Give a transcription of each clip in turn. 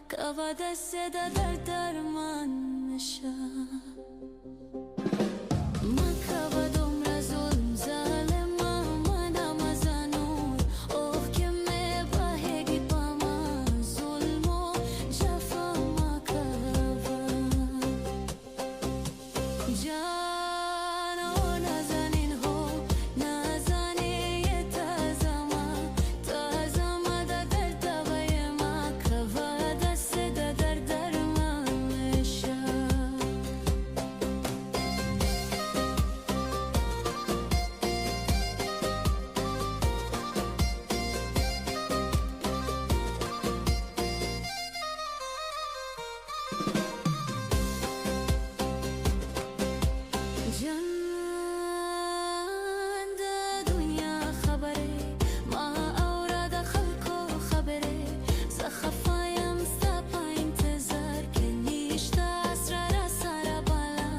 کوا دست در درمان میشم من کوا دومره ظلم ظالمم منم از انور اوه که میبهگی با من ظلم و جفا ما کوا جانو نزنین هو نزنی تازما تازما در دوای ما کوا دست در درمان میشم جان د دنیا خبره ما اوراد خلکو خبره زخفایم ستا په انتظار کې نشته اسرار سره بالا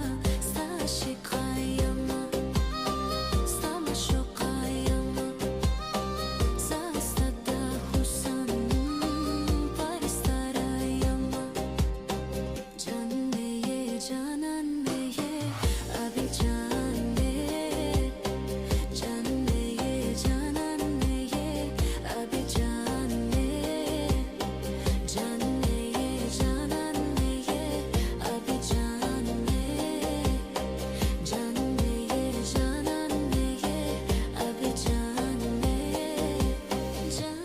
ستا شقایم ستا مشوقایم ستا د حسن پرستارایم جان میه جانان میه ابی جان میه جان میه جانان میه ابی جان میه جان میه جانان میه ابی جان میه جان میه جانان میه ابی جان میه جان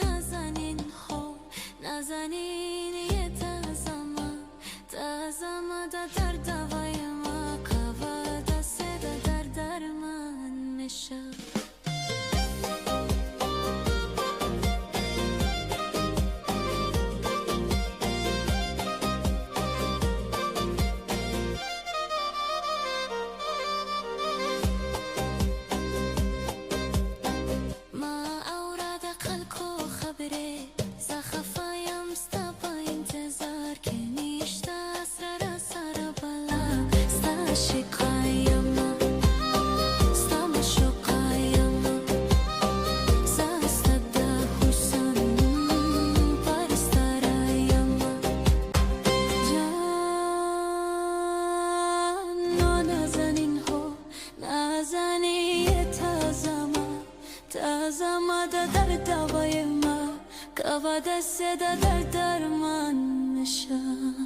نازنین هو نازنین یه تازما تازما در دوای ما کوا دست در درمان میشم ما اوراد خلکو خبره زخفایم ستا په انتظار کې نشته اسرار سره بالا ستا شقایم ستا مشوقایم ستا د حسن پرستارایم جانو نازنین هو نازنی تازما تازما در دوای ما کوا دست در درمان میشم